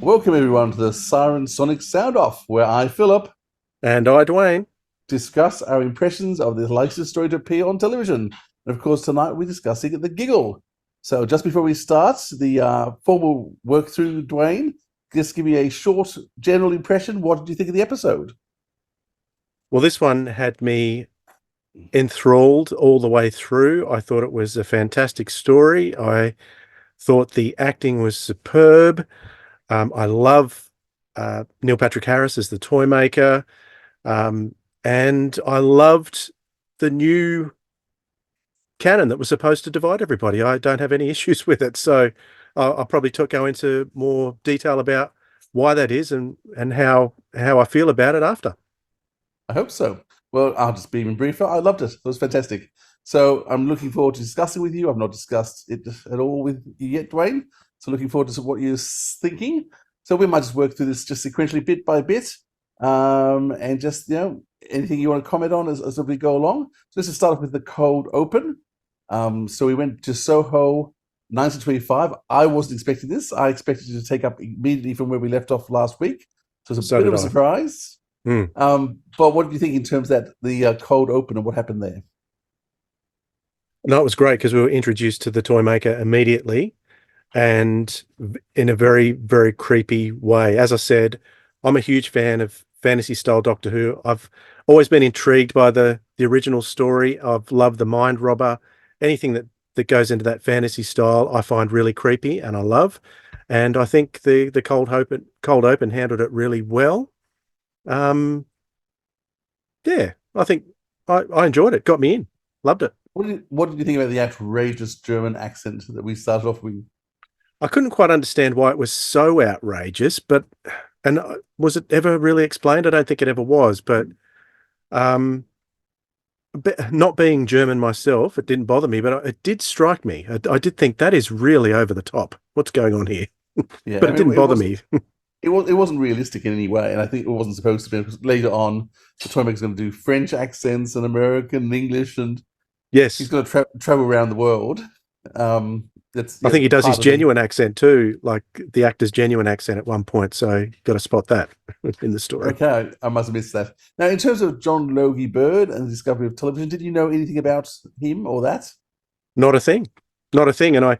Welcome everyone to the Siren Sonic Sound Off, where I, Philip, And I, Dwayne. discuss our impressions of the latest story to appear on television. And of course, tonight we're discussing the Giggle. So just before we start the formal work through, Dwayne, just give me a short general impression. What did you think of the episode? Well, this one had me enthralled all the way through. I thought it was a fantastic story. I thought the acting was superb. I love Neil Patrick Harris as the toy maker. Um, and I loved the new canon that was supposed to divide everybody. I don't have any issues with it. So I'll probably go into more detail about why that is and how I feel about it after. I hope so. Well, I'll just be even briefer. I loved it. It was fantastic. So I'm looking forward to discussing with you. I've not discussed it at all with you yet, Dwayne. So looking forward to what you're thinking. So we might just work through this just sequentially bit by bit. And just, anything you want to comment on as we go along. So let's just start off with the cold open. So we went to Soho 1925. I wasn't expecting this. I expected it to take up immediately from where we left off last week. So it's a So bit did of a I. surprise. Hmm. But what do you think in terms of that the cold open and what happened there? No, it was great because we were introduced to the toy maker immediately and in a very, very creepy way. As I said, I'm a huge fan of fantasy style Doctor Who. I've always been intrigued by the original story. I've loved the Mind Robber. Anything that goes into that fantasy style, I find really creepy and I love. And I think the cold open handled it really well. Um, yeah, I think I enjoyed it. Got me in. Loved it. What did you think about the outrageous German accent that we started off with? I couldn't quite understand why it was so outrageous, and was it ever really explained? I don't think it ever was, um, but not being German myself, it didn't bother me, but it did strike me. I did think that is really over the top. What's going on here? Yeah, But I it mean didn't it bother wasn't me. it wasn't realistic in any way, and I think it wasn't supposed to be because later on the toy maker's going to do French accents and American and English, and he's Yes, going to travel around the world. That's I think he does his part of the genuine accent too, like the actor's genuine accent at one point. So got to spot that in the story. Okay, I must have missed that. Now, in terms of John Logie Bird and the discovery of television, did you know anything about him or that? Not a thing, not a thing. And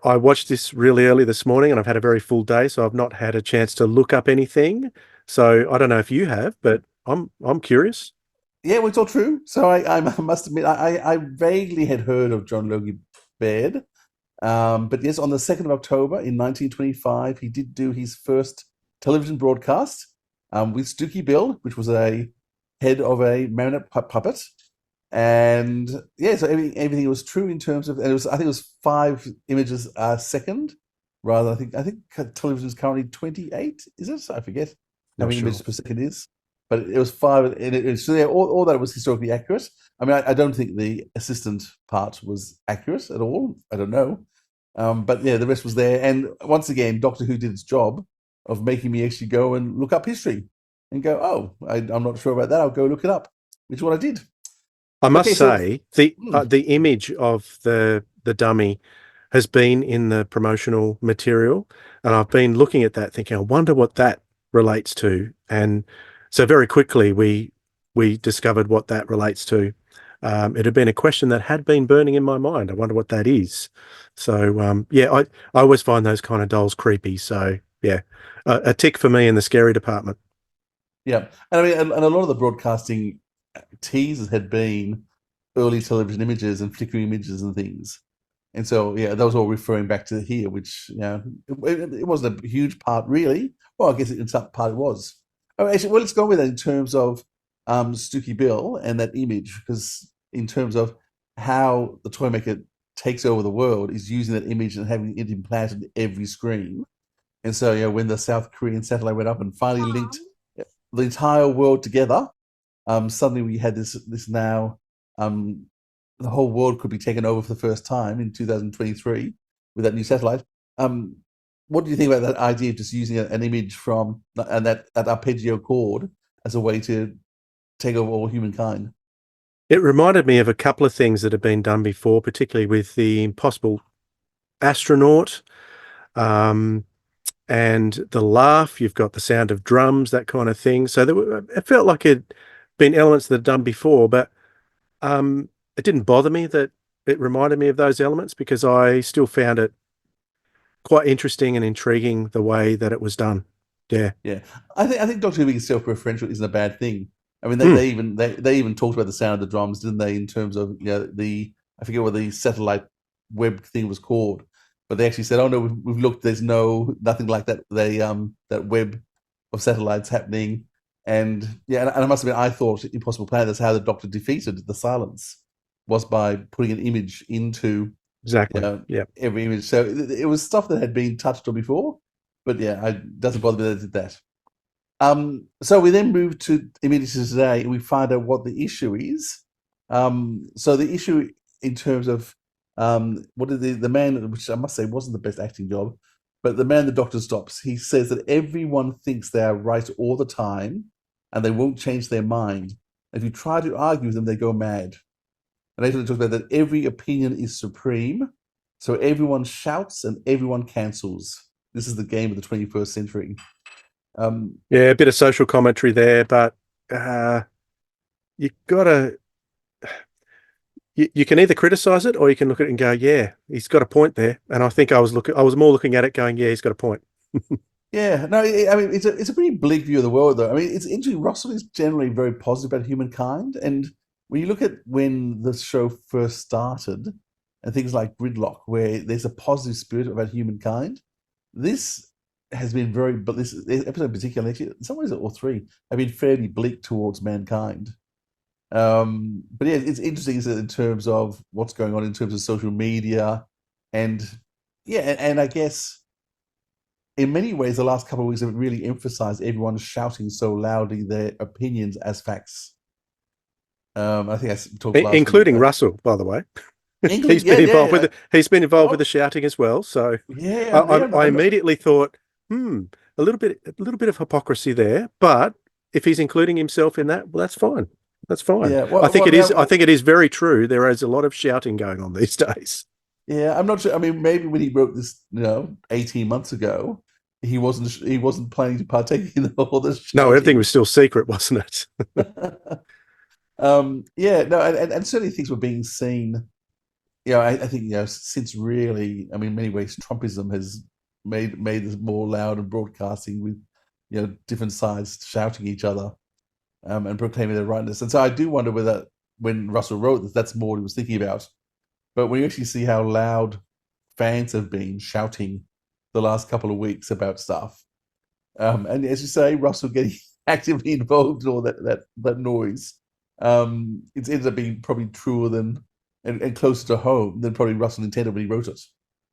I watched this really early this morning, and I've had a very full day, so I've not had a chance to look up anything. So I don't know if you have, but I'm curious. Yeah, well, it's all true. So I must admit, I vaguely had heard of John Logie Baird. But yes, on the 2nd of October in 1925, he did do his first television broadcast with Stooky Bill, which was a head of a marionette puppet. And yeah, so everything was true in terms of, and I think it was 5 images a second, rather. I think television is currently 28. Is it? I forget how Not many images sure. per second is, but it was five, and so yeah, all that was historically accurate. I mean, I don't think the assistant part was accurate at all. I don't know, but yeah, the rest was there. And once again, Doctor Who did its job of making me actually go and look up history and go, oh, I'm not sure about that. I'll go look it up, which is what I did. I must Okay, so say the hmm, the image of the dummy has been in the promotional material, and I've been looking at that, thinking, I wonder what that relates to. And so very quickly we discovered what that relates to. It had been a question that had been burning in my mind. I wonder what that is. So yeah, I always find those kind of dolls creepy. So yeah, a tick for me in the scary department. yeah, and I mean, and a lot of the broadcasting teasers had been early television images and flickering images and things. And so, yeah, that was all referring back to here, which, it wasn't a huge part, really. Well, I guess in some part it was. Oh, actually, well, let's go with that in terms of Stooky Bill and that image, because in terms of how the toy maker takes over the world is using that image and having it implanted in every screen. And so, when the South Korean satellite went up and finally linked the entire world together, suddenly we had this now um, the whole world could be taken over for the first time in 2023 with that new satellite. Um, what do you think about that idea of just using an image from and that arpeggio chord as a way to take over all humankind? It reminded me of a couple of things that have been done before, particularly with the Impossible Astronaut. Um, and the laugh. You've got the sound of drums, that kind of thing. So it felt like it'd been elements that had done before, but it didn't bother me that it reminded me of those elements because I still found it quite interesting and intriguing the way that it was done. Yeah. Yeah, I think Doctor Who being self-referential isn't a bad thing. I mean, Mm, they even talked about the sound of the drums, didn't they? In terms of the I forget what the satellite web thing was called, but they actually said, "Oh no, we've looked. There's nothing like that. That web of satellites happening." And yeah, and I must admit, I thought Impossible Planet. That's how the Doctor defeated the silence, was by putting an image into exactly. Yeah. every image. So it was stuff that had been touched on before, but yeah, it doesn't bother me that it did that. So we then move to immediately today, and we find out what the issue is. So the issue in terms of what did the man, which I must say wasn't the best acting job, but the man the doctor stops. He says that everyone thinks they are right all the time, and they won't change their mind. If you try to argue with them, they go mad. And later they talk about that every opinion is supreme, so everyone shouts and everyone cancels. This is the game of the 21st century. Yeah, a bit of social commentary there, but uh, you gotta you can either criticize it or you can look at it and go, yeah, he's got a point there. And I think I was more looking at it going, yeah, he's got a point. Yeah, no, I mean it's a pretty bleak view of the world, though. I mean, it's interesting. Russell is generally very positive about humankind, and when you look at when the show first started, and things like Gridlock, where there's a positive spirit about humankind, this has been very, but this episode in particular, actually, in some ways, all three have been fairly bleak towards mankind. But yeah, it's interesting, isn't it, in terms of what's going on in terms of social media, and yeah, and I guess in many ways, the last couple of weeks have really emphasized everyone shouting so loudly their opinions as facts. I think I talked last week Including about Russell, by the way. England. Yeah, yeah, He's been involved with oh, the shouting as well. So yeah. I immediately thought, a little bit of hypocrisy there. But if he's including himself in that, well, that's fine. That's fine. Yeah. Well, I now, think it is very true. There is a lot of shouting going on these days. yeah. I'm not sure. I mean, maybe when he wrote this, 18 months ago, he wasn't planning to partake in all this No, everything shouting. was still secret, wasn't it? Yeah. No, and certainly things were being seen. I think since really, I mean, in many ways, Trumpism has made this more loud and broadcasting with different sides shouting each other and proclaiming their rightness. And so I do wonder whether when Russell wrote this, that's more what he was thinking about. But when you actually see how loud fans have been shouting the last couple of weeks about stuff, and as you say, Russell getting actively involved in all that noise, it's ended up being probably truer than and closer to home than probably Russell intended when he wrote it.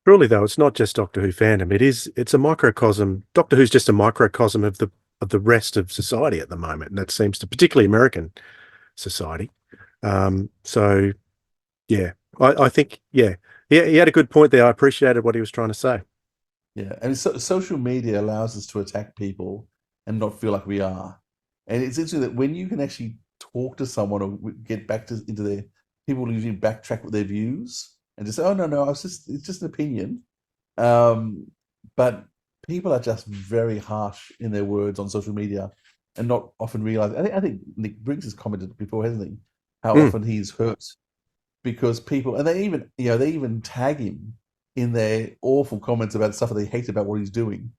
Truly, though, it's not just Doctor Who fandom. It's a microcosm. Doctor Who's just a microcosm of the rest of society at the moment, and that seems to particularly American society. So yeah, I think he had a good point there. I appreciated what he was trying to say. Yeah, I mean, social media allows us to attack people and not feel like we are. And it's interesting that when you can actually talk to someone or get back into their people will usually backtrack with their views and just say, "Oh no, it's just an opinion." Um, but people are just very harsh in their words on social media and not often realize. I think Nick Briggs has commented before, hasn't he? How Mm, often he's hurt because people, and they even tag him in their awful comments about stuff that they hate about what he's doing,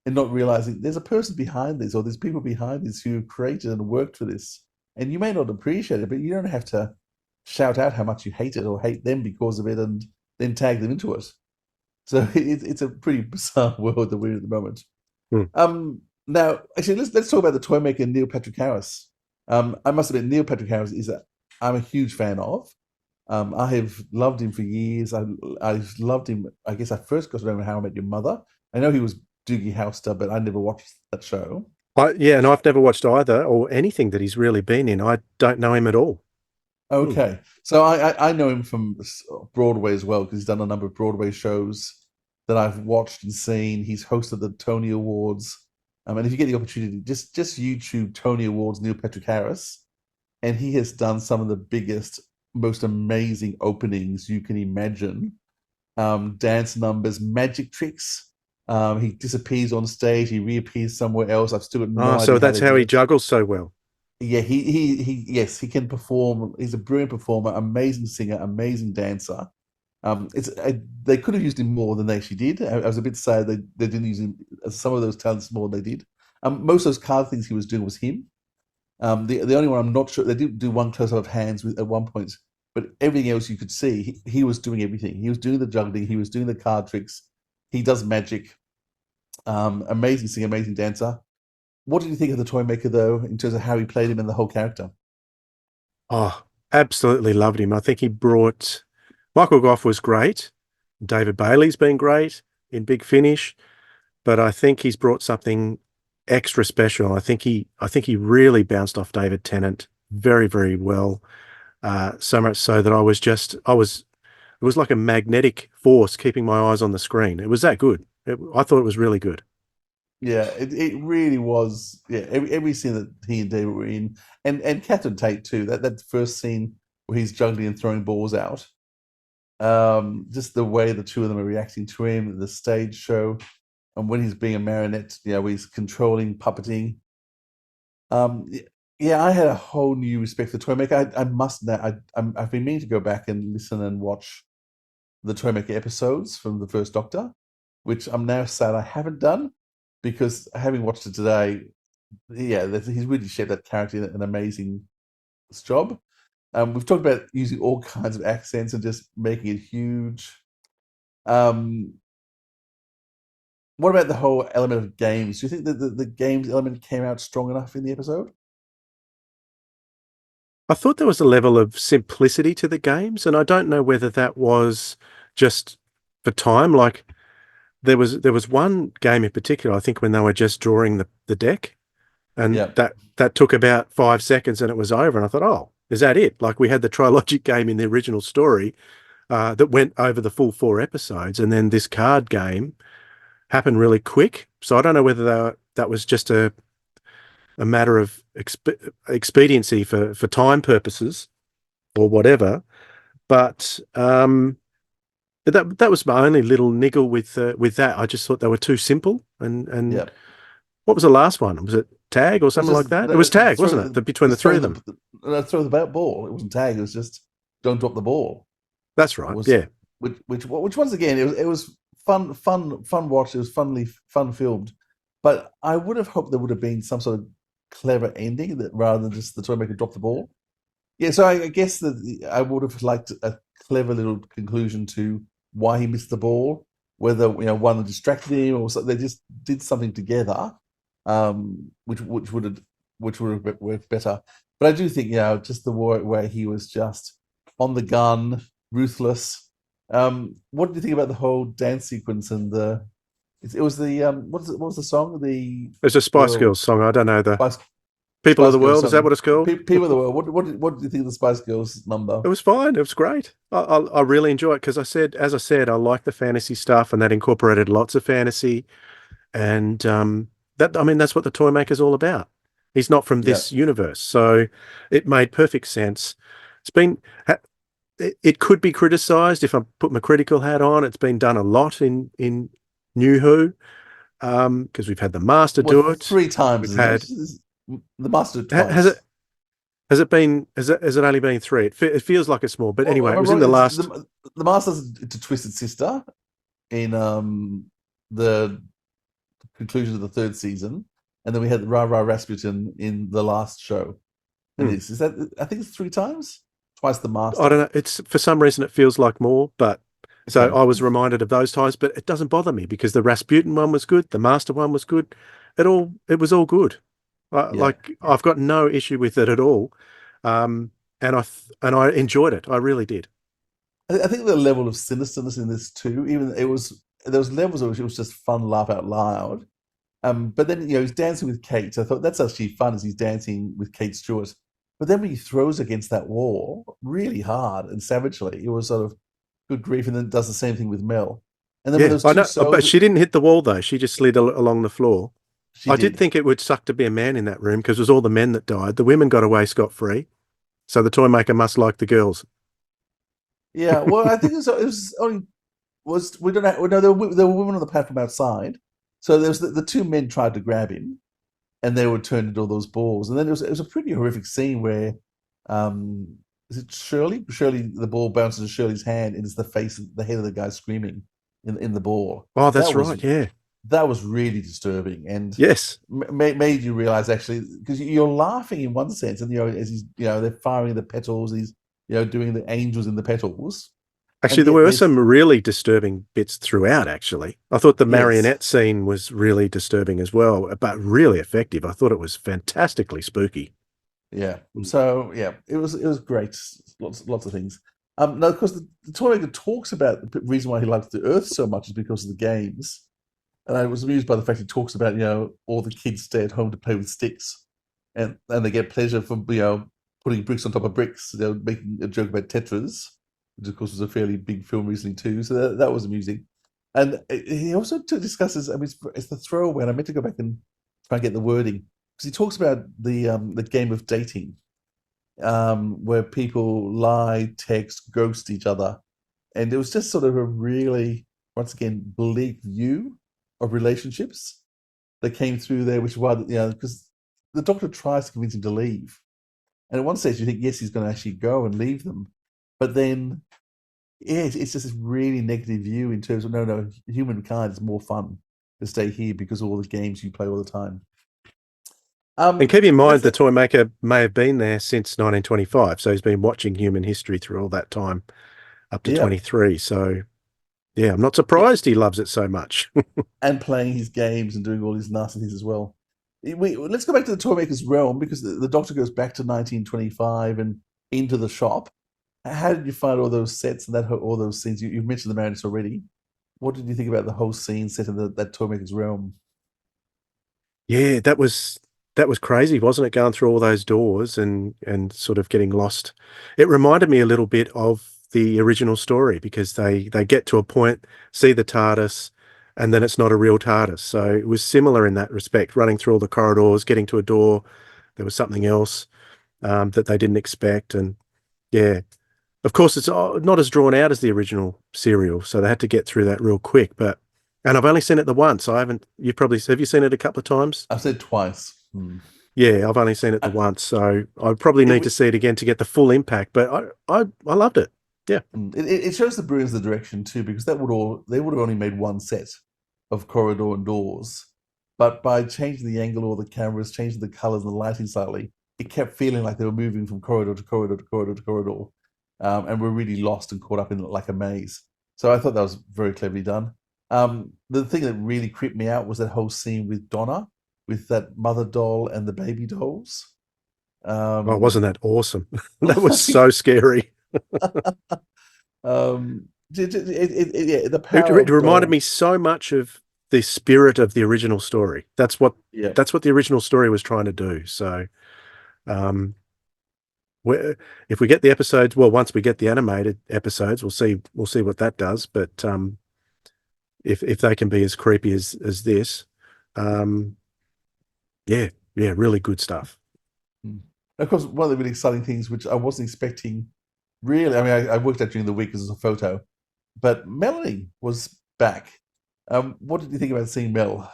and not realizing there's a person behind this, or there's people behind this who created and worked for this, and you may not appreciate it, but you don't have to shout out how much you hate it or hate them because of it, and then tag them into it. So it's a pretty bizarre world that we're in at the moment. mm. Now, actually, let's talk about the toy maker Neil Patrick Harris. I must admit, Neil Patrick Harris I'm a huge fan of. I have loved him for years. I've loved him. I guess I first got to know him How I Met Your Mother. I know he was Doogie Howster, but I never watched that show. Yeah, and I've never watched either or anything that he's really been in. I don't know him at all. Mm. Okay, so I know him from Broadway as well because he's done a number of Broadway shows that I've watched and seen. He's hosted the Tony Awards. And if you get the opportunity, just YouTube Tony Awards Neil Patrick Harris, and he has done some of the biggest, most amazing openings you can imagine. Dance numbers, magic tricks. He disappears on stage. He reappears somewhere else. I've still got Oh, no so idea how that's they how did he it. juggles so well. Yeah, yes, he can perform. He's a brilliant performer, amazing singer, amazing dancer. They could have used him more than they actually did. I was a bit sad they didn't use him some of those talents more than they did. Most of those card things he was doing was him. The only one I'm not sure they did do one close up of hands at one point, but everything else you could see he was doing everything. He was doing the juggling. He was doing the card tricks. He does magic. Amazing singer, amazing dancer. What did you think of the toy maker though, in terms of how he played him and the whole character? Oh, absolutely loved him. I think he brought Michael Goff was great. David Bailey's been great in Big Finish, but I think he's brought something extra special. I think he really bounced off David Tennant very, very well. So much so that it was like a magnetic force keeping my eyes on the screen. It was that good. I thought it was really good. Yeah, it really was. Yeah, every scene that he and David were in, and Catherine Tate too. That first scene where he's juggling and throwing balls out. Just the way the two of them are reacting to him, the stage show, and when he's being a marionette, where he's controlling, puppeting. Yeah, I had a whole new respect for Toymaker. I must now. I've been meaning to go back and listen and watch the Toymaker episodes from the first Doctor, which I'm now sad I haven't done because having watched it today, yeah, he's really shaped that character in an amazing job. We've talked about using all kinds of accents and just making it huge. Um, what about the whole element of games? Do you think that the games element came out strong enough in the episode? I thought there was a level of simplicity to the games, and I don't know whether that was just for time. Like there was one game in particular, I think when they were just drawing the deck, and Yeah, that took about 5 seconds and it was over. And I thought, oh, is that it? Like we had the Trilogic game in the original story that went over the full 4 episodes, and then this card game happened really quick. So I don't know whether that was just a matter of expediency for time purposes or whatever. But that was my only little niggle with that. I just thought they were too simple. And yeah. what was the last one? Was it tag or It was something like just that? It was tag, wasn't it? Between the just three throwing of them. throw the ball. It wasn't tag. It was just don't drop the ball. That's It right. was Yeah. which once again it was fun watch. It was fun filmed, but I would have hoped there would have been some sort of clever ending that rather than just the Toymaker drop the ball. Yeah, so I guess that I would have liked a clever little conclusion to why he missed the ball, whether one distracted him or so, they just did something together, which would have worked better. But I do think just the way he was just on the gun, ruthless. What do you think about the whole dance sequence and it was the what was the song It's a Spice the Girls song. I don't know. The Spice People of Spice the Girls World, is that song? what it's called? People of the world. What do you think of the Spice Girls number? It was fine. It was great. I really enjoy it because as I said, I like the fantasy stuff, and that incorporated lots of fantasy. And I mean, that's what the toy maker's all about. He's not from Yeah. this universe, so it made perfect sense. It's been it could be criticized if I put my critical hat on. It's been done a lot in New Who because we've had the Master Well, do it. three times, We've isn't it? had The Master has twice. it has it been has it only been three? It feels like it's more, but Well, anyway, am it I was in wrong? the It's last. the Master's to Twisted Sister in the conclusion of the third season, and then we had Ra Ra Rasputin in the last show. And Hmm. this is that I think it's three times, twice the I Master. don't know. It's for some reason it feels like more, but so Okay, I was reminded of those times, but it doesn't bother me because the Rasputin one was good, the Master one was good. It was all good. yeah. I've got no issue with it at all, um, and I enjoyed it. I really did. I think the level of sinisternness in this too, even it was there was levels of which it was just fun, laugh out loud. But then he's dancing with Kate. So I thought that's actually fun as he's dancing with Kate Stewart. But then when he throws against that wall really hard and savagely, it was sort of good grief, and then does the same thing with Mel. And then when Yeah, those I two know, but souls, she didn't hit the wall though. She just slid along the floor. she I did did. think it would suck to be a man in that room because it was all the men that died. The women got away scot-free. So the toy maker must like the girls. Yeah, well, I think it was only was we don't know. No, there were women on the platform outside. So there was the two men tried to grab him, and they were turned into all those balls. And then it was a pretty horrific scene where, um, is it Shirley? Shirley, the ball bounces to Shirley's hand, and it's the head of the guy screaming in the ball. Oh, That that's was right. Yeah. that was really disturbing, and Yes. made you realize actually because you're laughing in one sense, and as he's they're firing the petals, he's doing the angels in the petals, and Actually, there yet were there's some really disturbing bits throughout, actually. I thought the yes, marionette scene was really disturbing as well, but really effective. I thought it was fantastically spooky. yeah. Mm. So yeah, it was great. Lots of things. Now of course the toy maker talks about the reason why he likes the Earth so much is because of the games. And I was amused by the fact he talks about, all the kids stay at home to play with sticks, and they get pleasure from, putting bricks on top of bricks, making a joke about Tetras, which of course was a fairly big film recently too. So that was amusing. And he also discusses, I mean, it's the throwaway, and I meant to go back and try and get the wording, because he talks about the game of dating, where people lie, text, ghost each other, and it was just sort of a really, once again, bleak view of relationships that came through there, which is why, because the doctor tries to convince him to leave, and at one stage you think yes, he's going to actually go and leave them, but then yeah, it's just this really negative view in terms of no, humankind is more fun to stay here because of all the games you play all the time. And keep in mind, Let's the toy maker may have been there since 1925, so he's been watching human history through all that time up to yeah, 23. So, yeah, I'm not yeah, surprised he loves it so much. and playing his games and doing all these nasty things as well. Let's go back to the toy maker's realm because the doctor goes back to 1925 and into the shop. How did you find all those sets and all those scenes? You've mentioned the Marionettes already. What did you think about the whole scene set in that toy maker's realm? Yeah, that was crazy, wasn't it? Going through all those doors and sort of getting lost. It reminded me a little bit of the original story because they get to a point, see the TARDIS, and then it's not a real TARDIS. So it was similar in that respect, running through all the corridors, getting to a door, there was something else that they didn't expect, and yeah. Of course, it's not as drawn out as the original serial, so they had to get through that real quick. And I've only seen it the once. I haven't. Have you seen it a couple of times? I've said twice. Hmm. Yeah, I've only seen it the Uh, once, so I probably It, need to see it again to get the full impact. But I loved it. Yeah. it shows the brilliance of the direction too, because they would have only made one set of corridor and doors, but by changing the angle or the cameras, changing the colors and the lighting slightly, it kept feeling like they were moving from corridor to corridor to corridor to corridor, and we're really lost and caught up in like a maze. So I thought that was very cleverly done. The thing that really creeped me out was that whole scene with Donna, with that mother doll and the baby dolls. Oh, Um, wasn't that awesome? That was so scary. yeah, the It, power it of reminded doll. me so much of the spirit of the original story. Yeah, That's what the original story was trying to do. So, um, we if we get the episodes, well, once we get the animated episodes, we'll see what that does. But if they can be as creepy as this, um, yeah, yeah, really good stuff. mm. Of course, one of the really exciting things, which I wasn't expecting, really. I mean, I worked out during the week as a photo, but Melanie was back. What did you think about seeing Mel?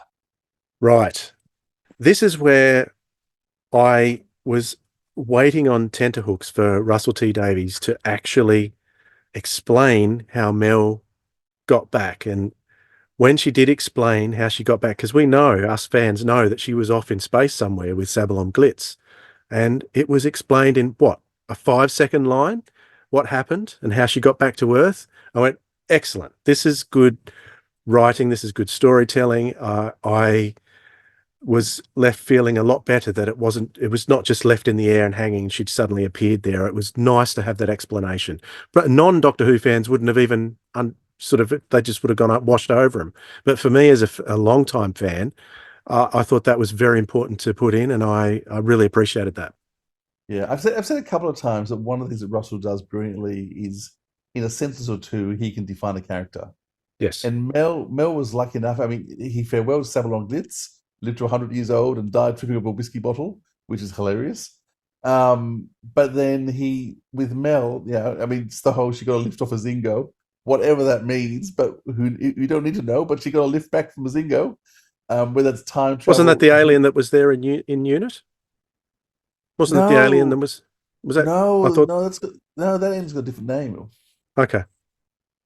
Right. This is where I was waiting on tenterhooks for Russell T Davies to actually explain how Mel got back. And when she did explain how she got back, because we know, us fans know that she was off in space somewhere with Sabalom Glitz. And it was explained in what, a 5 second line, what happened and how she got back to Earth. I went, excellent. This is good writing. This is good storytelling. I was left feeling a lot better that it was not just left in the air and hanging and she'd suddenly appeared there. It was nice to have that explanation. But non-Doctor Who fans wouldn't have even they just would have gone up, washed over him. But for me as a long-time fan, I thought that was very important to put in, and I really appreciated that. Yeah, I've said a couple of times that one of the things that Russell does brilliantly is, in a sentence or two, he can define a character. Yes. And Mel was lucky enough. I mean, he farewelled Savalon Glitz, lived to 100 years old, and died tripping over a whiskey bottle, which is hilarious. But then with Mel, I mean, it's the whole she got a lift off a Zingo. whatever that means, but who you don't need to know. But she got a lift back from Mazingo, whether it's time Wasn't that travel. the Who alien that was there in unit? Wasn't it the alien that no, was that? I no, thought, no, no, that alien's got a different name. okay.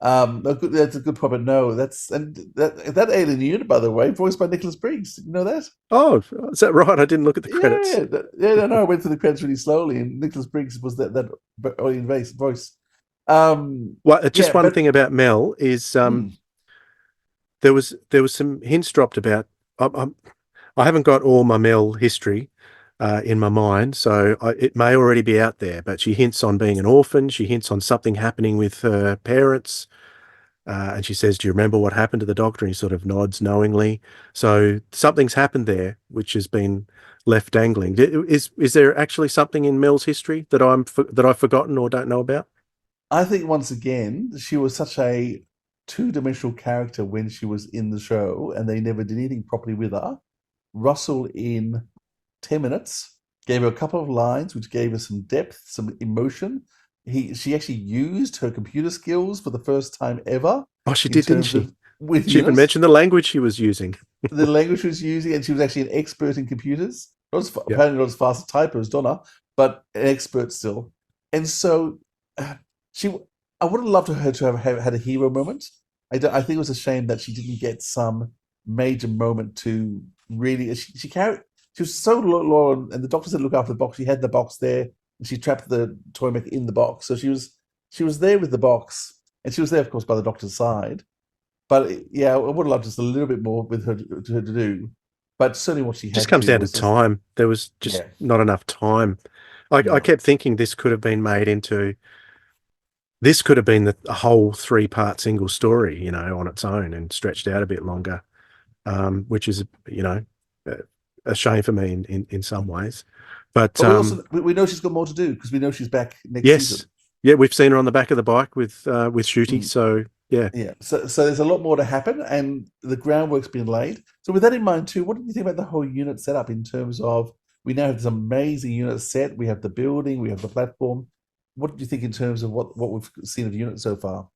That's a good point, but no, that's and that alien unit, by the way, voiced by Nicholas Briggs. Did you know that? Oh, is that right? I didn't look at the credits. Yeah, no, I went through the credits really slowly, and Nicholas Briggs was that alien voice. Well, just Yeah, one but thing about Mel is mm, there was some hints dropped about. I'm, I haven't got all my Mel history in my mind, so it may already be out there. But she hints on being an orphan. She hints on something happening with her parents, and she says, "Do you remember what happened to the doctor?" And he sort of nods knowingly. So something's happened there, which has been left dangling. Is there actually something in Mel's history that that I've forgotten or don't know about? I think once again she was such a two-dimensional character when she was in the show, and they never did anything properly with her. Russell, in 10 minutes, gave her a couple of lines, which gave her some depth, some emotion. She actually used her computer skills for the first time ever Oh, she in did, didn't terms she? of with She even Eunice. mentioned the language she was using. The language she was using, and she was actually an expert in computers. Yeah. Apparently not as fast a typer as Donna, but an expert still. And so uh, she, I would have loved her to have had a hero moment. I think it was a shame that she didn't get some major moment to really. She carried. She was so loyal, and the doctor said, "Look after the box." She had the box there, and she trapped the toy maker in the box. So she was there with the box, and she was there, of course, by the doctor's side. But yeah, I would have loved just a little bit more with her to do. But certainly what she Just had comes to down to was just time. There was just yeah, not enough time. I yeah. kept thinking this could have been made into this could have been a whole 3-part single story, on its own and stretched out a bit longer, which is, a, a shame for me in some ways. But But we know she's got more to do because we know she's back next yes, season. yeah, we've seen her on the back of the bike with Shooty. Mm, So yeah, yeah. So there's a lot more to happen, and the groundwork's been laid. So with that in mind too, what do you think about the whole unit setup in terms of we now have this amazing unit set. We have the building, we have the platform. What do you think in terms of what we've seen of the unit so far?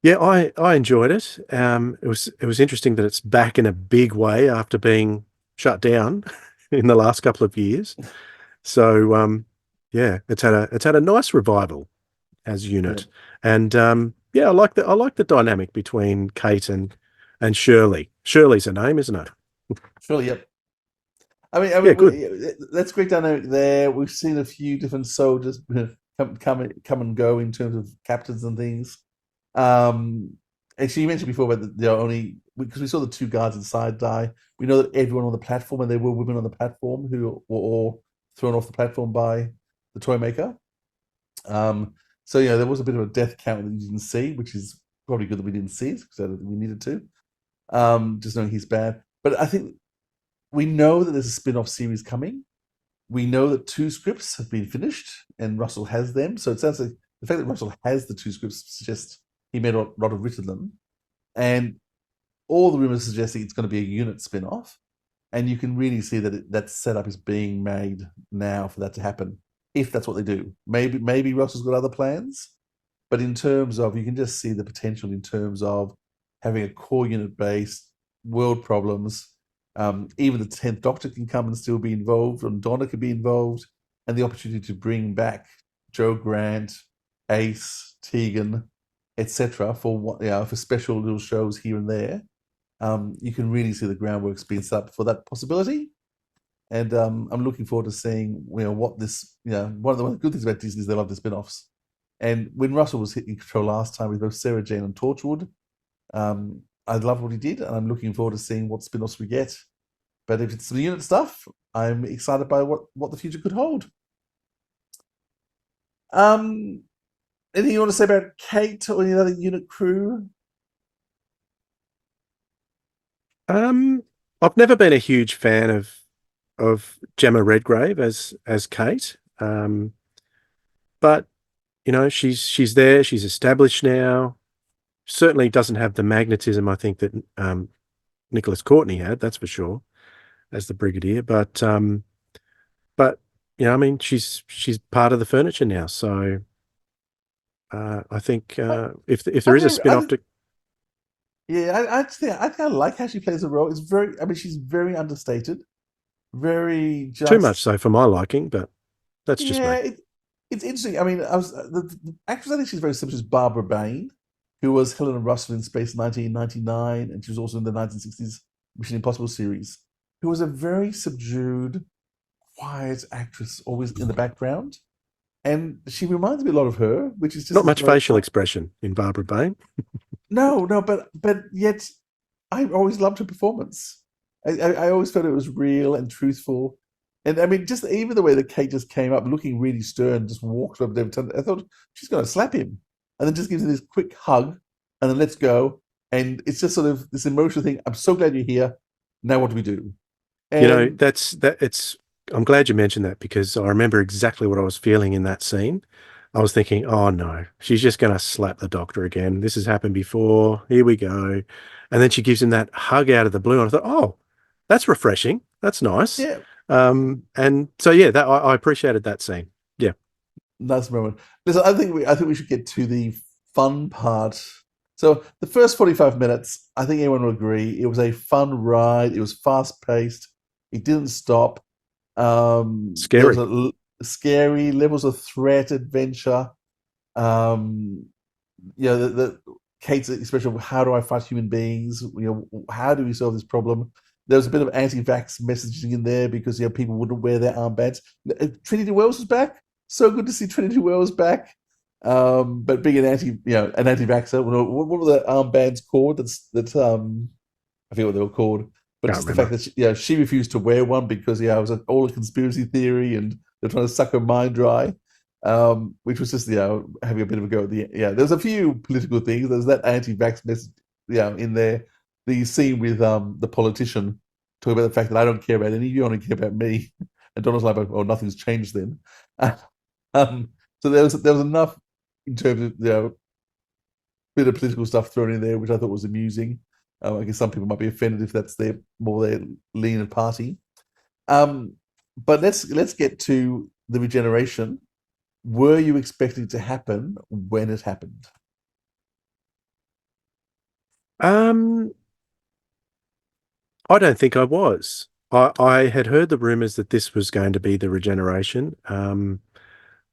yeah, I enjoyed it. It was interesting that it's back in a big way after being shut down in the last couple of years. So yeah, it's had a nice revival as a Yeah. unit, and yeah, I like the dynamic between Kate and Shirley. Shirley's her name, isn't it? Surely, yep. I mean, Yeah, good. that's great dynamic there. We've seen a few different soldiers come and go in terms of captains and things. Um, Actually, you mentioned before about the only because we saw the two guards inside die. We know that everyone on the platform, and there were women on the platform who were all thrown off the platform by the toy maker. Um, so yeah, there was a bit of a death count that you didn't see, which is probably good that we didn't see it because I don't think we needed to. Just knowing he's bad, but I think we know that there's a spin-off series coming. We know that two scripts have been finished and Russell has them. So it sounds like the fact that Russell has the two scripts suggests he may not have written them. And all the rumors suggesting it's going to be a unit spin-off. And you can really see that that setup is being made now for that to happen, if that's what they do. Maybe Russell's got other plans, but in terms of you can just see the potential in terms of having a core unit based world problems. Even the 10th Doctor can come and still be involved, and Donna could be involved, and the opportunity to bring back Joe Grant, Ace, Tegan, etc. for for special little shows here and there. You can really see the groundwork's being set up for that possibility. And I'm looking forward to seeing what this one of the good things about Disney is they love the spin-offs. And when Russell was in control last time with both Sarah Jane and Torchwood, I love what he did, and I'm looking forward to seeing what spin-offs we get. But if it's the unit stuff, I'm excited by what the future could hold. Um, Anything you want to say about Kate or any other unit crew? Um, I've never been a huge fan of Gemma Redgrave as Kate, but she's there. She's established now. Certainly doesn't have the magnetism I think that Nicholas Courtney had. That's for sure as the Brigadier, but I mean, she's part of the furniture now, so I think I, if I there is a agree. spin-off to Yeah, I kind of like how she plays the role. It's very, I mean, she's very understated, very too much just. so for my liking, but that's just Yeah, me. it's interesting. I mean, the actress I think she's very similar is Barbara Bain, who was Helena Russell in Space 1999, and she was also in the 1960s Mission Impossible series, who was a very subdued, quiet actress, always in the background. And she reminds me a lot of her, which is just Not this much very facial expression in Barbara Bain. no, but yet I always loved her performance. I always felt it was real and truthful. And I mean, just even the way that Kate just came up looking really stern, just walked up there. I thought she's going to slap him. And then just gives him this quick hug and then let's go. And it's just sort of this emotional thing. I'm so glad you're here. Now what do we do? You know, And that's that it's I'm glad you mentioned that because I remember exactly what I was feeling in that scene. I was thinking, oh no, she's just going to slap the doctor again. This has happened before. Here we go. And then she gives him that hug out of the blue. And I thought, oh, that's refreshing. That's nice. yeah, And so, yeah, that I appreciated that scene. Yeah. nice moment. Listen, I think we should get to the fun part. So the first 45 minutes, I think everyone will agree, it was a fun ride. It was fast paced. It didn't stop. There was Scary. scary levels of threat, adventure. Um, the Kate's expression of how do I fight human beings? How do we solve this problem? There was a bit of anti-vax messaging in there because people wouldn't wear their armbands. Trinity Wells was back. So good to see Trinity Wells back. But being an anti-vaxxer, what were the armbands called? I forget what they were called. But Can't just the fact remember. that she refused to wear one because it was all a conspiracy theory and they're trying to suck her mind dry, which was just having a bit of a go at the There's a few political things. There's that anti-vax message, in there. The scene with the politician talking about the fact that I don't care about any of you, I only care about me. And Donald's like, oh, nothing's changed then. um, so there was enough in terms of bit of political stuff thrown in there, which I thought was amusing. I guess some people might be offended if that's their lean party. Um, but let's get to the regeneration. Were you expecting it to happen when it happened? Um, I don't think I was. I had heard the rumors that this was going to be the regeneration.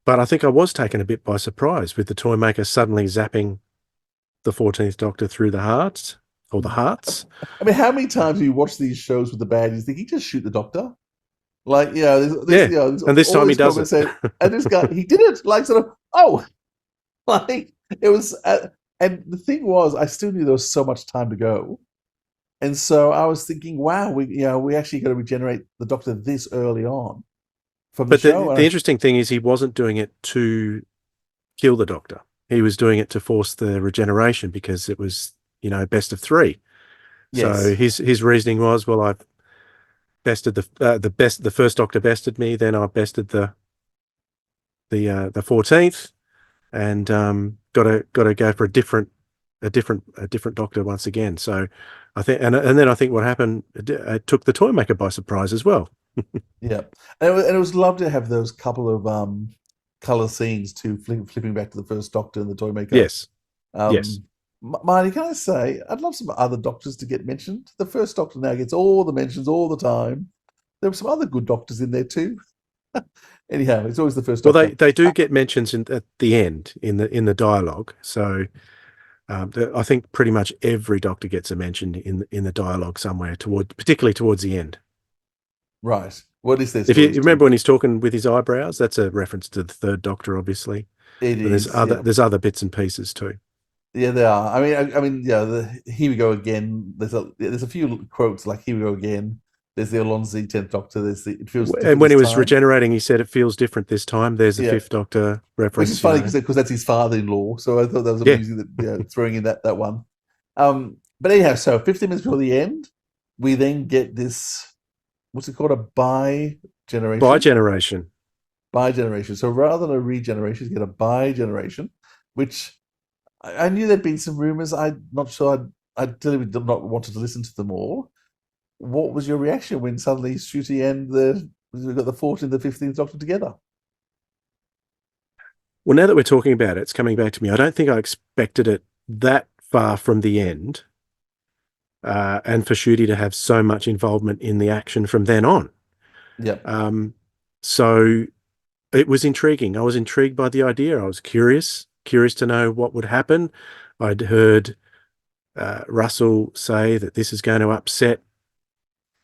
But I think I was taken a bit by surprise with the toy maker suddenly zapping the 14th Doctor through the hearts or the hearts. I mean, how many times do you watch these shows with the baddies? Think he just shoot the Doctor? Like, Yeah. there's And this all time he these does it. comments saying, and this guy, he did it. Like, sort of, oh, like it was. And the thing was, I still knew there was so much time to go. And so I was thinking, wow, we actually got to regenerate the Doctor this early on from the But show. the interesting thing is he wasn't doing it to kill the Doctor. He was doing it to force the regeneration because it was, best of three. So Yes, his reasoning was, well, I've bested the first Doctor bested me, then I bested the 14th, and got to go for a different Doctor once again. So I think, and then I think what happened, it took the toy maker by surprise as well. yeah, and it was lovely to have those couple of color scenes too, flipping back to the first Doctor and the Toymaker. Yes, yes. Um, Marty, can I say I'd love some other Doctors to get mentioned. The first Doctor now gets all the mentions all the time. There were some other good Doctors in there too. Anyhow, it's always the first Well, Doctor. they do get mentions at the end in the dialogue. So I think pretty much every Doctor gets a mention in the dialogue somewhere particularly towards the end. Right. What is their If you stories too? remember when he's talking with his eyebrows, that's a reference to the third Doctor, obviously. It And there's is, other yeah. there's other bits and pieces too. Yeah, they are. Yeah. Here we go again. There's a few quotes like "Here we go again." There's the Alonzi 10th Doctor. It feels And different when this he was time. regenerating, he said it feels different this time. There's a Yeah, fifth Doctor which is reference, funny because that's his father-in-law. So I thought that was Yeah, amusing that throwing in that one. But anyhow, so 15 minutes before the end, we then get this. What's it called? A bi by generation. generation. Bi generation. So rather than a regeneration, you get a bi generation, which I knew there'd been some rumors. I'm not sure. I deliberately did not wanted to listen to them all. What was your reaction when suddenly Shooty and we got the 14th and the 15th Doctor together? Well, now that we're talking about it, it's coming back to me. I don't think I expected it that far from the end, and for Shooty to have so much involvement in the action from then on. Yep. So it was intriguing. I was intrigued by the idea. I was curious to know what would happen. I'd heard Russell say that this is going to upset.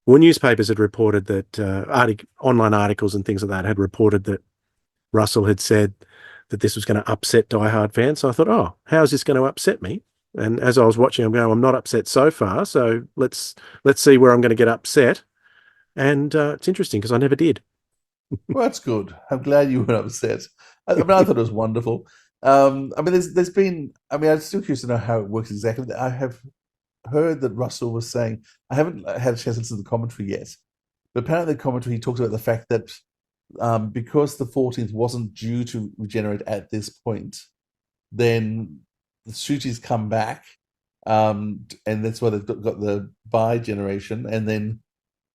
Well, newspapers had reported that online articles and things like that had reported that Russell had said that this was going to upset diehard fans. So I thought, oh, how is this going to upset me? And as I was watching, I'm going, I'm not upset so far. So let's see where I'm going to get upset. And it's interesting because I never did. Well, that's good. I'm glad you weren't upset. I mean, I thought it was wonderful. I mean, there's been. I mean, I'm still curious to know how it works exactly. I have heard that Russell was saying. I haven't had a chance to listen to the commentary yet, but apparently the commentary he talked about the fact that because the 14th wasn't due to regenerate at this point, then the Shooties come back, and that's why they've got the bi generation, and then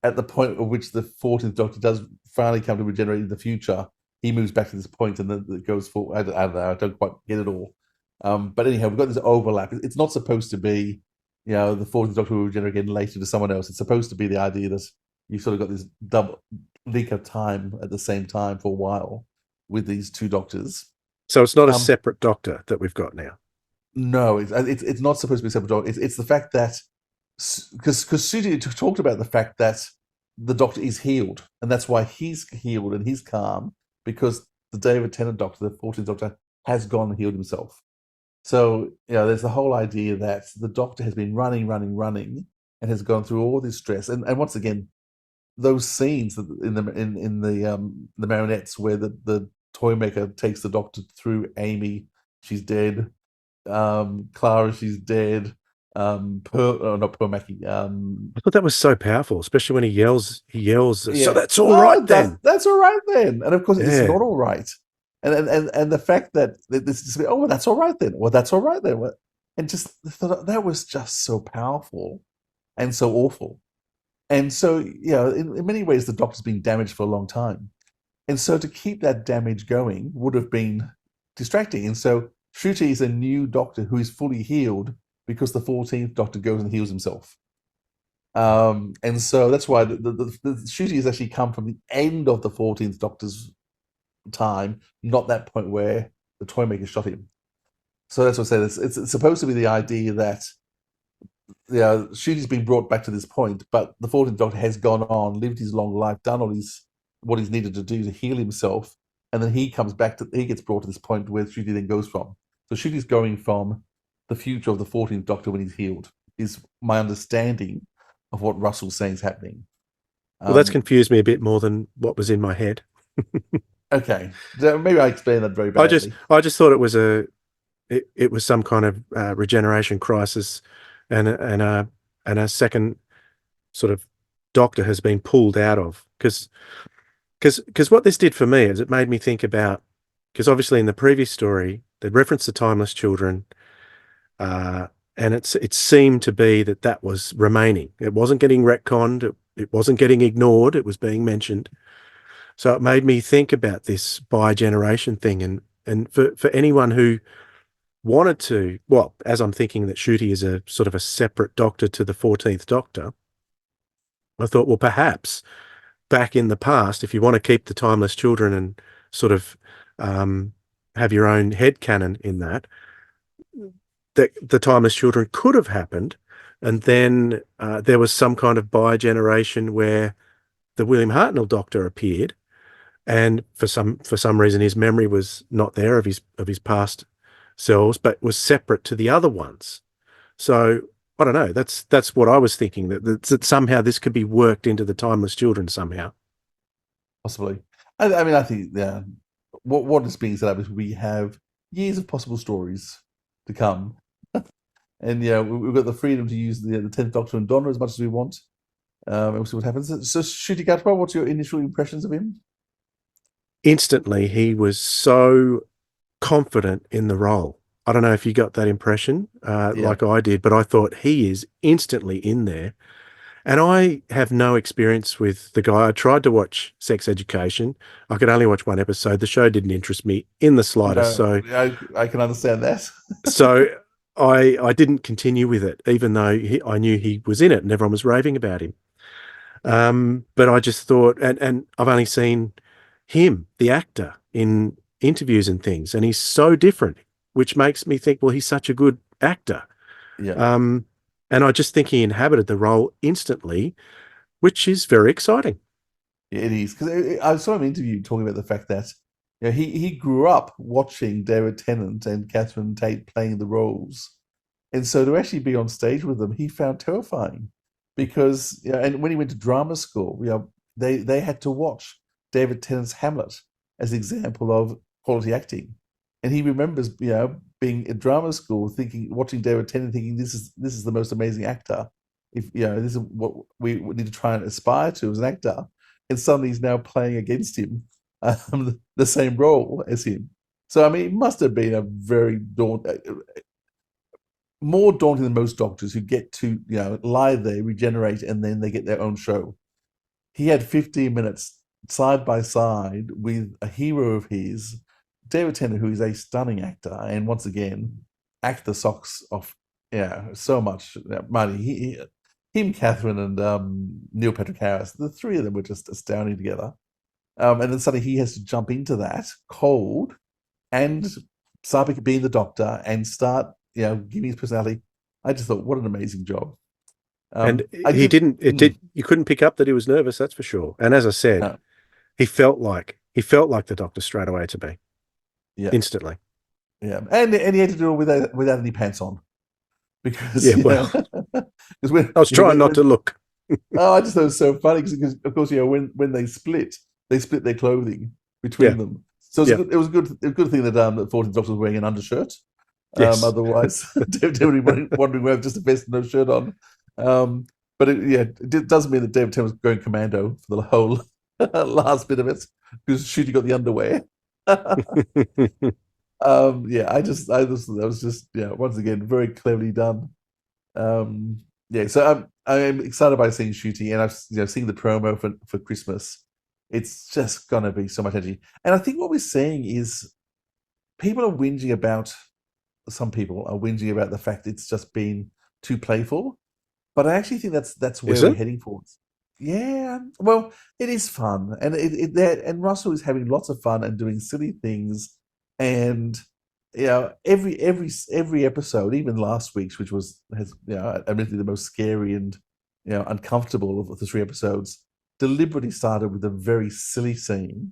at the point at which the 14th Doctor does finally come to regenerate in the future, he moves back to this point and then it goes for I don't know, I don't quite get it all. But anyhow, we've got this overlap. It's not supposed to be, the 14th Doctor will regenerate again later to someone else. It's supposed to be the idea that you've sort of got this double link of time at the same time for a while with these two doctors. So it's not a Um, separate Doctor that we've got now. no, it's not supposed to be a separate doctor. It's the fact that because Sudi talked about the fact that the Doctor is healed, and that's why he's healed and he's calm because the David Tennant Doctor, the 14th Doctor, has gone and healed himself. So there's the whole idea that the Doctor has been running, and has gone through all this stress. And once again, those scenes in the marionettes where the toy maker takes the Doctor through Amy, she's dead. Clara, she's dead. Pearl, oh, not Pearl Mackie. I thought that was so powerful, especially when he yells. So Yeah. that's all Oh, right then. that's all right then. And of course, it's Yeah. not all right. And the fact that this just oh, well, that's all right then. Well, that's all right then. And just that was just so powerful and so awful. And so, in many ways, the Doctor's been damaged for a long time. And so to keep that damage going would have been distracting. And so Shruti is a new Doctor who is fully healed because the 14th Doctor goes and heals himself. And so that's why the Shruti has actually come from the end of the 14th Doctor's time, not that point where the Toymaker shot him. So that's what I say. It's supposed to be the idea that Shooty's been brought back to this point, but the 14th Doctor has gone on, lived his long life, done all what he's needed to do to heal himself, and then he gets brought to this point where Shooty then goes from. So Shooty's going from the future of the 14th Doctor when he's healed, is my understanding of what Russell's saying is happening. Well, that's confused me a bit more than what was in my head. Okay, so maybe I explained that very badly. I just thought it was it was some kind of regeneration crisis, and a second sort of Doctor has been pulled out of because what this did for me is it made me think about, because obviously in the previous story they referenced the timeless children, and it seemed to be that was remaining. It wasn't getting retconned. It wasn't getting ignored. It was being mentioned. So it made me think about this bi-generation thing, and for anyone who wanted to, well, as I'm thinking that Shooty is a sort of a separate Doctor to the 14th Doctor, I thought, well, perhaps back in the past, if you want to keep the timeless children and sort of have your own headcanon in that the timeless children could have happened, and then there was some kind of bi-generation where the William Hartnell Doctor appeared, and for some reason his memory was not there of his past selves, but was separate to the other ones. So I don't know. That's what I was thinking, that somehow this could be worked into the timeless children somehow. Possibly. I mean, I think what is being set up is we have years of possible stories to come, and we've got the freedom to use the 10th Doctor and Donna as much as we want. And we'll see what happens. So, Shruti Gatwa, what's your initial impressions of him? Instantly, he was so confident in the role. I don't know if you got that impression, Yeah. like I did, but I thought he is instantly in there. And I have no experience with the guy. I tried to watch Sex Education. I could only watch one episode. The show didn't interest me in the slightest. No, So I can understand that. so I didn't continue with it, even though I knew he was in it and everyone was raving about him. But I just thought, and I've only seen him, the actor, in interviews and things, and he's so different, which makes me think, well, he's such a good actor. Yeah. Um, and I just think he inhabited the role instantly, which is very exciting. It is because I saw him interviewed talking about the fact that he grew up watching David Tennant and Catherine Tate playing the roles, and so to actually be on stage with them, he found terrifying because and when he went to drama school, they had to watch David Tennant's Hamlet as an example of quality acting, and he remembers being at drama school thinking watching David Tennant thinking this is the most amazing actor. If this is what we need to try and aspire to as an actor, and suddenly he's now playing against him, the same role as him. So I mean, it must have been a very more daunting than most doctors who get to lie there, regenerate, and then they get their own show. He had 15 minutes side by side with a hero of his, David Tennant, who is a stunning actor, and once again, act the socks off. Yeah, so much money. Him, Catherine, and Neil Patrick Harris, the three of them were just astounding together. And then suddenly he has to jump into that cold and start being the doctor and start, giving his personality. I just thought, what an amazing job. And I he did. didn't, it did, you couldn't pick up that he was nervous, that's for sure. And as I said, No, he felt like the doctor straight away to me, yeah, instantly. yeah, and he had to do it without any pants on because Yeah, well, because when I was trying not to when look. oh, I just thought it was so funny because of course when they split their clothing Yeah, between them. So yeah, it was a good thing that the 14th Doctor was wearing an undershirt. yes. Otherwise, David would be wondering whether just a vest and no shirt on. Um, but it does mean that David Tennant was going commando for the whole last bit of it because Shooty got the underwear. That was just once again very cleverly done. So I'm excited by seeing Shooty, and I've seen the promo for Christmas. It's just gonna be so much energy, and I think what we're seeing is people are whinging about. Some people are whinging about the fact it's just been too playful, but I actually think that's Is where we're it? heading towards. Yeah, well, it is fun, and and Russell is having lots of fun and doing silly things, and every episode, even last week's, which has admittedly the most scary and uncomfortable of the three episodes, deliberately started with a very silly scene.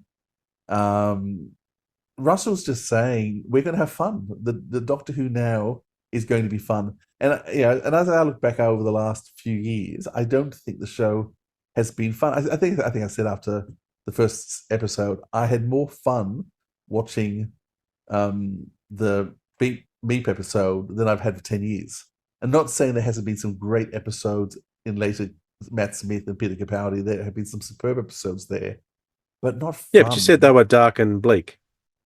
Um, Russell's just saying we're going to have fun. The Doctor Who now is going to be fun, and and as I look back over the last few years, I don't think the show has been fun. I think I said after the first episode, I had more fun watching the Meep episode than I've had for 10 years. I'm not saying there hasn't been some great episodes in later Matt Smith and Peter Capaldi. There have been some superb episodes there, but not Yeah, but you said fun. they were dark and bleak.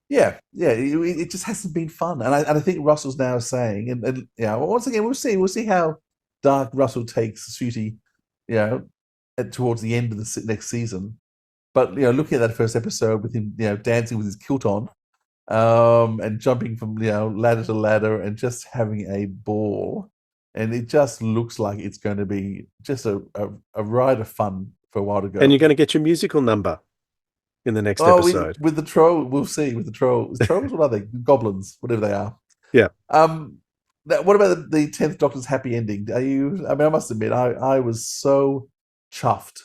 Yeah. It just hasn't been fun, and I think Russell's now saying, and once again, we'll see how dark Russell takes Shooty, you know, towards the end of the next season. But looking at that first episode with him, dancing with his kilt on, and jumping from ladder to ladder and just having a ball, and it just looks like it's going to be just a ride of fun for a while to And go. you're going to get your musical number in the next Oh, episode. with the troll, we'll see. With the trolls, what are they? Goblins, whatever they are. Yeah. Um, what about the 10th Doctor's happy ending? Are you? I mean, I must admit, I was so chuffed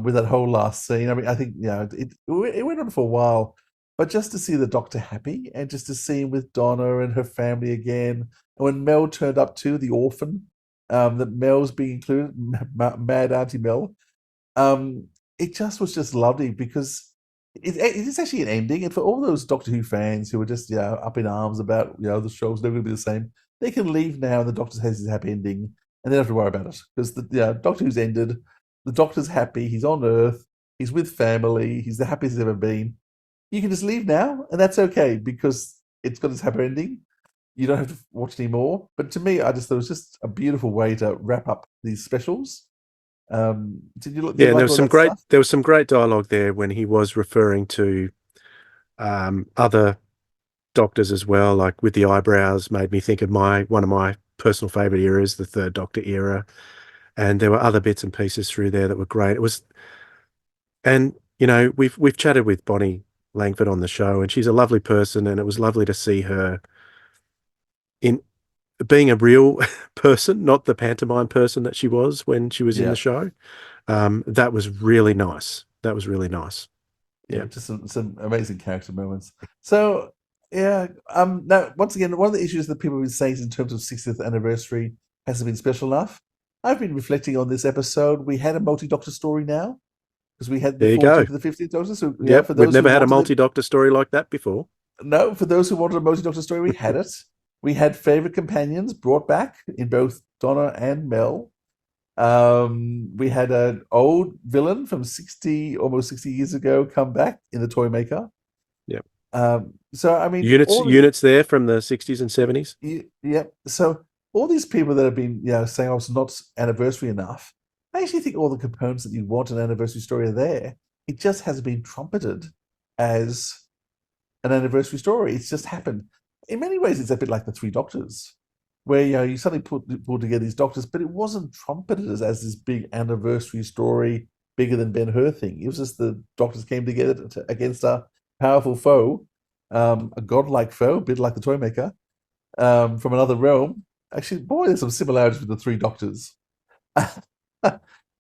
with that whole last scene. I mean, I think it went on for a while, but just to see the Doctor happy and just to see him with Donna and her family again, and when Mel turned up too, the orphan, that Mel's being included, Mad Auntie Mel. It just was just lovely because it is actually an ending, and for all those Doctor Who fans who are just up in arms about the show's never going to be the same, they can leave now, and the Doctor has his happy ending, and they don't have to worry about it because the Doctor Who's ended. The Doctor's happy. He's on Earth. He's with family. He's the happiest he's ever been. You can just leave now, and that's okay because it's got its happy ending. You don't have to watch anymore. But to me, I just thought it was just a beautiful way to wrap up these specials. Did you And like all that stuff? there was some great dialogue there when he was referring to other doctors as well, like with the eyebrows, made me think of my one of my personal favorite eras, the Third Doctor era. And there were other bits and pieces through there that were great. It was, and we've chatted with Bonnie Langford on the show, and she's a lovely person, and it was lovely to see her in being a real person, not the pantomime person that she was when she was in the Yeah, show. That was really nice. That was really nice. yeah, Yeah. just some amazing character moments. So yeah, now once again, one of the issues that people have been saying is in terms of 60th anniversary hasn't been special enough. I've been reflecting on this episode. We had a multi-doctor story now because we had the There you 14th go. to the 15th Doctor. So yeah, Yep. for We've those who never had a wanted it, multi-doctor story like that before. no, for those who wanted a multi-doctor story, we had it. We had favorite companions brought back in both Donna and Mel. We had an old villain from 60, almost 60 years ago, come back in the Toy Maker. Yep. So I mean, Units there from the 60s and 70s. yeah. So all these people that have been, saying, "Oh, it's not anniversary enough." I actually think all the components that you want an anniversary story are there. It just hasn't been trumpeted as an anniversary story. It's just happened. In many ways, it's a bit like the Three Doctors, where you suddenly pulled together these doctors, but it wasn't trumpeted as this big anniversary story, bigger than Ben Hur thing. It was just the doctors came together against a powerful foe, a godlike foe, a bit like the Toymaker, from another realm. Actually, boy, there's some similarities with the Three Doctors.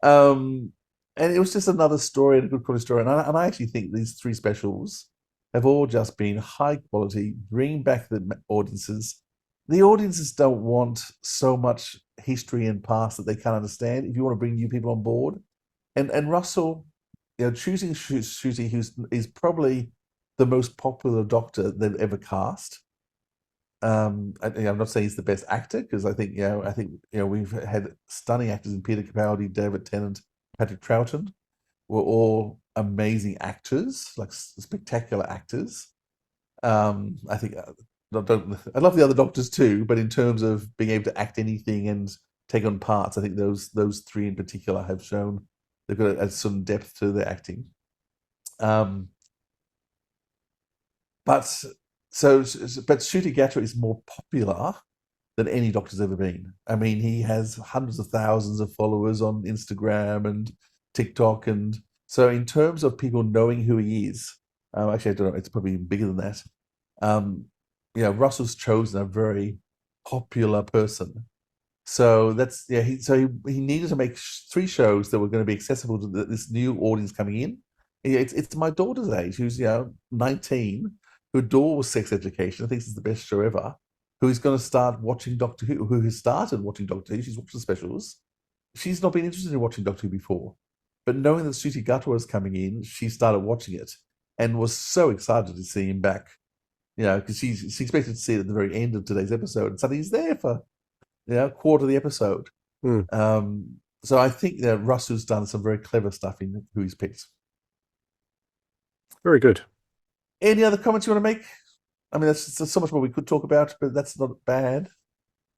um, and it was just another story and a good quality story. And I actually think these three specials have all just been high quality, bring back the audiences. The audiences don't want so much history and past that they can't understand. If you want to bring new people on board, and Russell, choosing Shooty, is probably the most popular Doctor they've ever cast. I'm not saying he's the best actor because I think we've had stunning actors in Peter Capaldi, David Tennant, Patrick Troughton were all amazing actors, like spectacular actors. I think I love the other Doctors too, but in terms of being able to act anything and take on parts, I think those three in particular have shown they've got a some depth to their acting. Um, but but Ncuti Gatwa is more popular than any Doctor's ever been. I mean, he has hundreds of thousands of followers on Instagram and TikTok, and so in terms of people knowing who he is, actually, I don't know, it's probably even bigger than that. Um, Russell's chosen a very popular person, so that's yeah. He needed to make three shows that were going to be accessible to this new audience coming in. It's my daughter's age, who's 19, who adores sex education. I think it's the best show ever. Who is going to start watching Doctor Who? Who has started watching Doctor Who? She's watched the specials. She's not been interested in watching Doctor Who before, but knowing that Ncuti Gatwa was coming in, she started watching it and was so excited to see him back. Because she expected to see it at the very end of today's episode, and suddenly he's there for a quarter of the episode. Mm, So I think that Russell's done some very clever stuff in who he's picked. very good. Any other comments you want to make? I mean, there's so much more we could talk about, but that's not bad.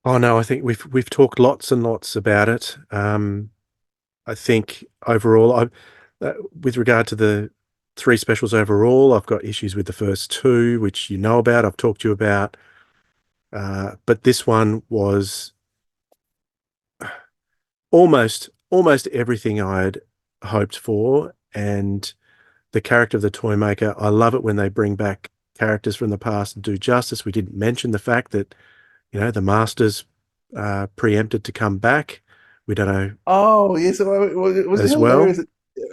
Oh no, I think we've talked lots and lots about it. I think overall, with regard to the three specials overall, I've got issues with the first two, which you know about. I've talked to you about, but this one was almost everything I'd hoped for, and the character of the Toymaker. I love it when they bring back characters from the past and do justice. We didn't mention the fact that the Masters preempted to come back. We don't know Oh, yes, it was as well. hilarious.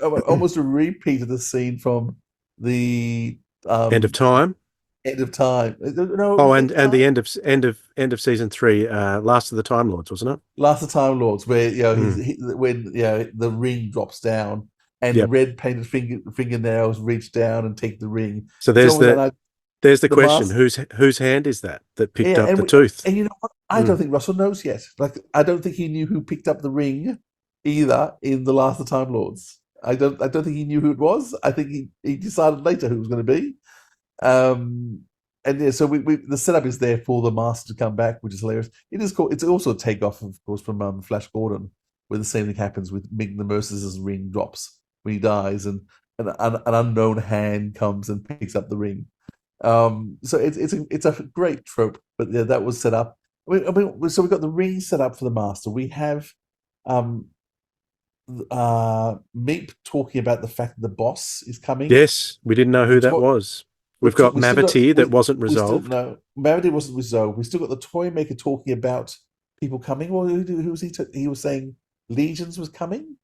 Almost a repeat of the scene from the End of um, time. end of time. No, it Oh, was and end of and time. the end of season three, Last of the Time Lords, wasn't it? Last of Time Lords, where Mm. when the ring drops down and Yep. red painted fingernails reach down and take the ring. So It's almost like there's the the question: mask. whose hand is that picked Yeah, up the tooth? and you know what? I don't Mm. think Russell knows yet. Like, I don't think he knew who picked up the ring either in the Last of Time Lords. I don't think he knew who it was. I think he decided later who it was going to be. Um, and yeah, so the setup is there for the master to come back, which is hilarious. It is cool. It's also a takeoff, of course, from Flash Gordon. where the same thing happens with Ming the Merciless's ring drops when he dies, and an unknown hand comes and picks up the ring. So it's a great trope, but yeah, that was set up. So we've got the ring set up for the Master. We have um, Meep talking about the fact that the boss is coming. Yes, we didn't know We who that talk, was. We've got we still got Mavity that wasn't we still resolved. no Marity wasn't resolved. We still got the toy maker talking about people coming. Well, who was he? He was saying legions was coming.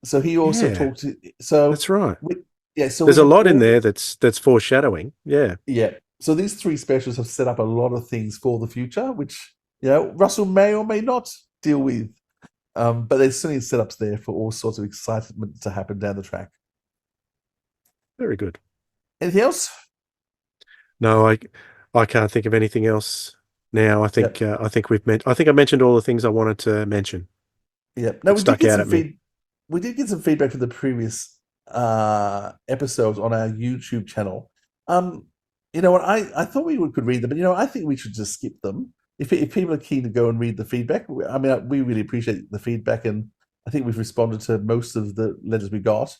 So he also Yeah, talked. So that's right. we, yeah. So we There's a have lot in all there that's foreshadowing. Yeah, yeah. So these three specials have set up a lot of things for the future, which Russell may or may not deal with. But there's certainly setups there for all sorts of excitement to happen down the track. very good. Anything else? No, I can't think of anything else now. Yeah, I think I think I mentioned all the things I wanted to mention yeah. No, that we did stuck get out some at me. feed. We did get some feedback from the previous episodes on our YouTube channel. Um, you know what? I thought could read them, but I think we should just skip them. If people are keen to go and read the feedback, I mean, we really appreciate the feedback, and I think we've responded to most of the letters we got.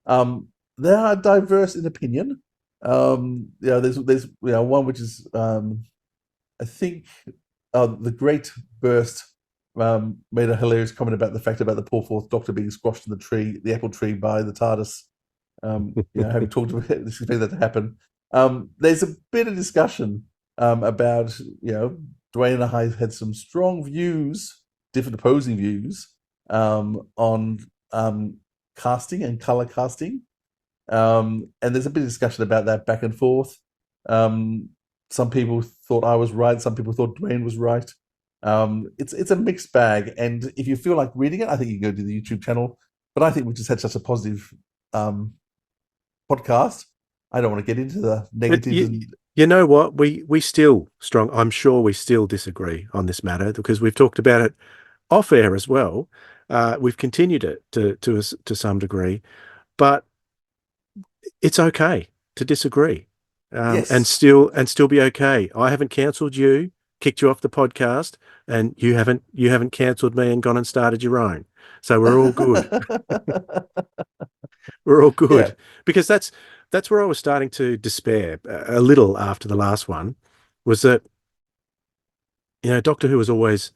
They are diverse in opinion. There's one which is I think the Great Burst made a hilarious comment about the fact about the poor fourth Doctor being squashed in the apple tree by the TARDIS. Having talked about this, expect that to happen. There's a bit of discussion about Dwayne and I had some strong views, different opposing views on casting and color casting. And there's a bit of discussion about that back and forth. Um, some people thought I was right. Some people thought Dwayne was right. It's a mixed bag. And if you feel like reading it, I think you can go to the YouTube channel. But I think we just had such a positive podcast. I don't want to get into the But negatives and you know what? We still strong. I'm sure we still disagree on this matter because we've talked about it off air as well. We've continued it to some degree, but it's okay to disagree, yes. and still be okay. I haven't cancelled you, kicked you off the podcast, and you haven't cancelled me and gone and started your own. So we're all good. We're all Yeah. good because that's where I was starting to despair a little after the last one, was that Doctor Who was always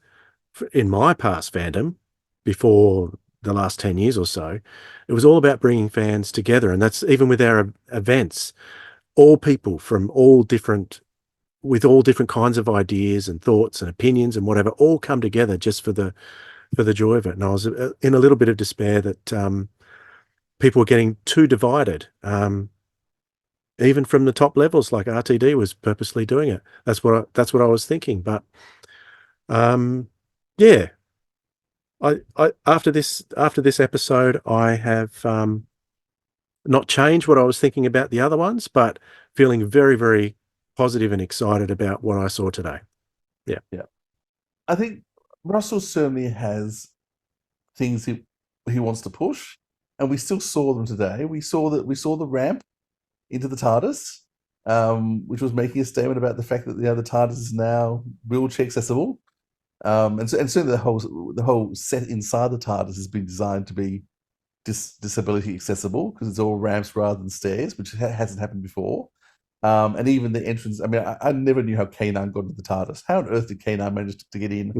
in my past fandom before the last 10 years or so, it was all about bringing fans together, and that's even with our events. All people from all different with all different kinds of ideas and thoughts and opinions and whatever all come together just for the joy of it. And I was in a little bit of despair that people were getting too divided, even from the top levels, like RTD was purposely doing it. That's what I was thinking. But yeah, I after this episode, I have not changed what I was thinking about the other ones, but feeling very, very positive and excited about what I saw today. Yeah. Yeah. I think Russell certainly has things he wants to push, and we still saw them today. We saw the ramp into the TARDIS, which was making a statement about the fact that the TARDIS is now wheelchair accessible. And certainly the whole set inside the TARDIS has been designed to be disability accessible because it's all ramps rather than stairs, which hasn't happened before. And even the entrance. I mean, I never knew how Kanan got into the TARDIS. How on earth did Kanan manage to get in?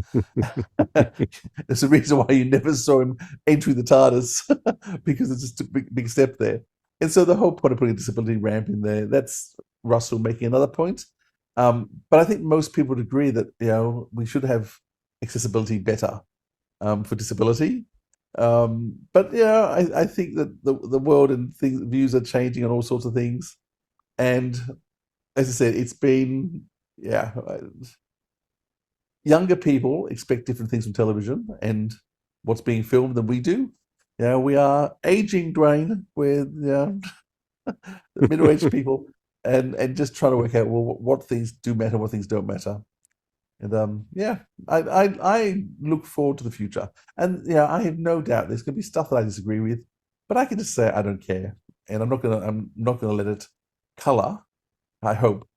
There's a reason why you never saw him entering the TARDIS because it's just a big step there. And so the whole point of putting a disability ramp in there, that's Russell making another point. But I think most people would agree that we should have accessibility better for disability. But I think that the world and views are changing on all sorts of things. And as I said, it's been younger people expect different things from television and what's being filmed than we do. We are aging, Dwayne. We're middle-aged people, and just trying to work out what things do matter, what things don't matter. And I look forward to the future. And I have no doubt there's going to be stuff that I disagree with, but I can just say I don't care, and I'm not gonna let it color. I hope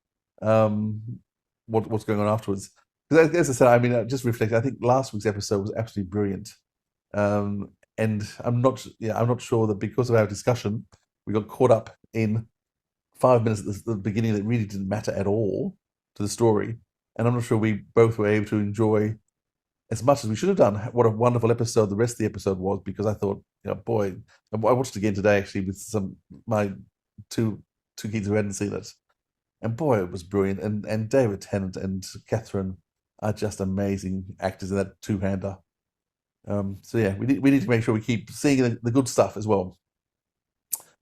what's going on afterwards. Because as I said, I mean, just reflect. I think last week's episode was absolutely brilliant. Um, and I'm not sure that because of our discussion, we got caught up in 5 minutes at the beginning that really didn't matter at all to the story. And I'm not sure we both were able to enjoy as much as we should have done. What a wonderful episode the rest of the episode was, because I thought, boy, I watched it again today actually with my two kids who hadn't seen it, and boy, it was brilliant. And David Tennant and Catherine are just amazing actors in that two-hander. So yeah, we need to make sure we keep seeing the good stuff as well.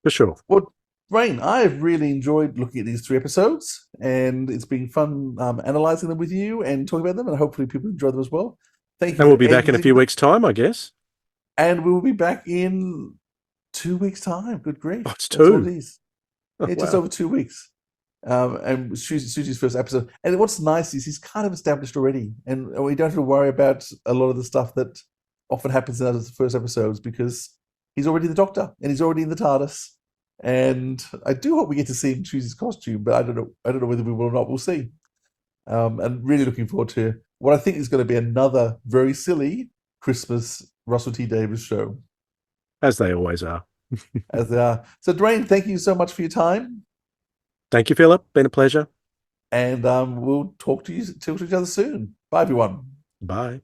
For sure. Well, Rain, I've really enjoyed looking at these 3 episodes, and it's been fun analysing them with you and talking about them, and hopefully people enjoy them as well. Thank you And we'll for be back in a few editing, weeks' time, I guess. and we will be back in 2 weeks' time. Good grief, Oh, it's that's all 2. it is. Oh, Yeah, just wow. over 2 weeks. And Susie's first episode. And what's nice is he's kind of established already, and we don't have to worry about a lot of the stuff that often happens in those first episodes, because he's already the Doctor and he's already in the TARDIS. And I do hope we get to see him choose his costume, but I don't know. I don't know whether we will or not. We'll see. And really looking forward to what I think is going to be another very silly Christmas Russell T Davies show, As they always are. as they are. So, Dwayne, thank you so much for your time. Thank you, Philip. Been a pleasure. And we'll talk to each other soon. Bye, everyone. Bye.